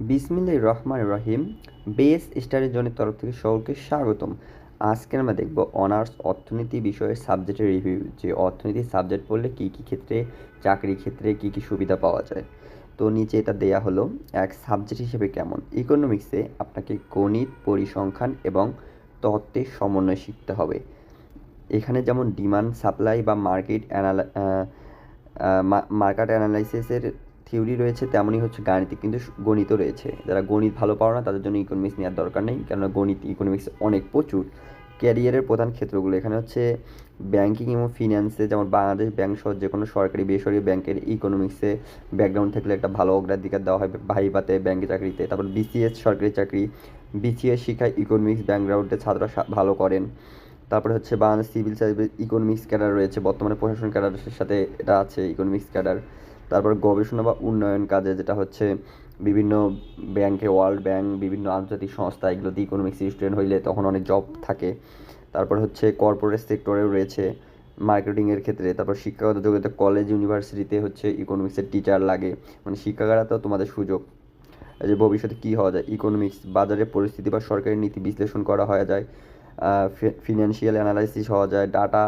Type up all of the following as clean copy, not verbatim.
বিসমিল্লাহির রহমানির রহিম। বেস স্টাডির জন্য তরফ থেকে সকলকে স্বাগতম। আজকে আমরা দেখব অনার্স অর্থনীতি বিষয়ের সাবজেক্টের রিভিউ, যে অর্থনীতি সাবজেক্ট পড়লে কী কী ক্ষেত্রে চাকরির ক্ষেত্রে কী কী সুবিধা পাওয়া যায়। তো নিচে এটা দেয়া হলো এক সাবজেক্ট হিসেবে কেমন। ইকোনমিক্সে আপনাকে গণিত, পরিসংখ্যান এবং তত্ত্বের সমন্বয় শিখতে হবে। এখানে যেমন ডিমান্ড সাপ্লাই বা মার্কেট অ্যানালাইসিসের থিওরি রয়েছে, তেমনই হচ্ছে গাণিতিক কিন্তু গণিতও রয়েছে। যারা গণিত ভালো পারো না তাদের জন্য ইকোনমিক্স নেওয়ার দরকার নেই, কেননা গণিত ইকোনমিক্স অনেক প্রচুর। ক্যারিয়ারের প্রধান ক্ষেত্রগুলো এখানে হচ্ছে ব্যাংকিং এবং ফিন্যান্সে, যেমন বাংলাদেশ ব্যাংক সহ যে কোনো সরকারি বেসরকারি ব্যাংকের ইকোনমিক্সে ব্যাকগ্রাউন্ড থাকলে একটা ভালো অগ্রাধিকার দেওয়া হয় ভাইভাতে ব্যাংকে চাকরিতে। তারপর বিসিএস সরকারি চাকরি, বিসিএস শিক্ষায় ইকোনমিক্স ব্যাকগ্রাউন্ডে ছাত্ররা ভালো করেন। তারপরে হচ্ছে Bangladesh civil service economics cadre রয়েছে, বর্তমানে প্রশাসন ক্যাডারের সাথে এটা আছে ইকোনমিক্স ক্যাডার। তারপর গবেষণা বা উন্নয়ন কাজে, যেটা হচ্ছে বিভিন্ন ব্যাংকে, ওয়ার্ল্ড ব্যাংক, বিভিন্ন আন্তর্জাতিক সংস্থা, এগুলোতে ইকোনমিক্স স্টুডেন্ট হইলে তখন অনেক জব থাকে। তারপর হচ্ছে কর্পোরেট সেক্টরেও রয়েছে মার্কেটিংয়ের ক্ষেত্রে। তারপর শিক্ষাগত যোগ্যতা, কলেজ ইউনিভার্সিটিতে হচ্ছে ইকোনমিক্সের টিচার লাগে, মানে শিক্ষাগারাতেও তোমাদের সুযোগ। যে ভবিষ্যতে কী হওয়া যায়, ইকোনমিক্স বাজারের পরিস্থিতি বা সরকারি নীতি বিশ্লেষণ করা হয়ে যায়, ফিনান্সিয়াল অ্যানালাইসিস হওয়া যায়, ডাটা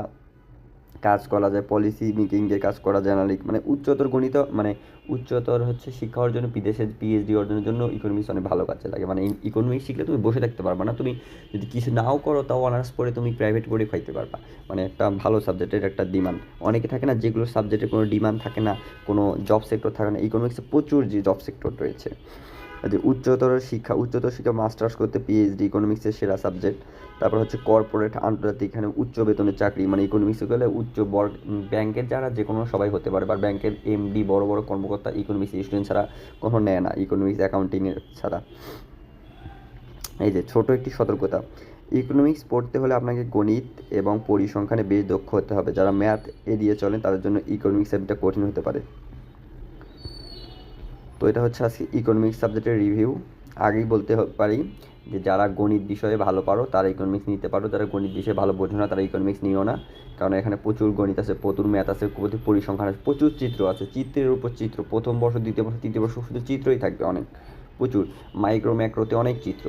কাজ করা যায়, পলিসি মেকিংয়ের কাজ করা যায়, মানে উচ্চতর গণিত, মানে উচ্চতর হচ্ছে শিক্ষা অর্জনে বিদেশে পিএইচডি অর্জনের জন্য ইকোনমিক্স অনেক ভালো কাজে লাগে। মানে ইকোনমিক্স শিখলে তুমি বসে থাকতে পারবা না, তুমি যদি কিছু নাও করো তাও অনার্স পড়ে তুমি প্রাইভেট পড়ে খাইতে পারবা। মানে একটা ভালো সাবজেক্টের একটা ডিমান্ড। অনেকে থাকে না যেগুলো সাবজেক্টের কোনো ডিমান্ড থাকে না, কোনো জব সেক্টর থাকে না, ইকোনমিক্সে প্রচুর যে জব সেক্টর রয়েছে। যে উচ্চতর শিক্ষা মাস্টার্স করতে পিএইচডি ইকোনমিক্সের সেরা সাবজেক্ট। তারপর হচ্ছে কর্পোরেট আন্তর্জাতিক, এখানে উচ্চ বেতনের চাকরি, মানে ইকোনমিক্সে গেলে ব্যাংকের যারা যে কোনো সবাই হতে পারে, বা ব্যাংকের এমডি বড় বড় কর্মকর্তা ইকোনমিক্স স্টুডেন্ট ছাড়া কখনো নেয় না, ইকোনমিক্স অ্যাকাউন্টিংয়ের ছাড়া। এই যে ছোট একটি সতর্কতা, ইকোনমিক্স পড়তে হলে আপনাকে গণিত এবং পরিসংখ্যানে বেশ দক্ষ হতে হবে। যারা ম্যাথ এড়িয়ে চলেন তাদের জন্য ইকোনমিক্স সাবজেক্টটা কঠিন হতে পারে। তো এটা হচ্ছে আজকে ইকোনমিক্স সাবজেক্টের রিভিউ। আগেই বলতে পারি যে যারা গণিত বিষয়ে ভালো পারো তারা ইকোনমিক্স নিতে পারো, যারা গণিত বিষয়ে ভালো বোঝো না তারা ইকোনমিক্স নিও না, কারণ এখানে প্রচুর গণিত আছে, প্রচুর ম্যাথ আছে, প্রচুর পরিসংখ্যান আছে, প্রচুর চিত্র আছে, চিত্রের উপর চিত্র। প্রথম বর্ষ, দ্বিতীয় বর্ষ, তৃতীয় বর্ষ শুধু চিত্রই থাকবে অনেক, প্রচুর। মাইক্রো ম্যাক্রোতে অনেক চিত্র।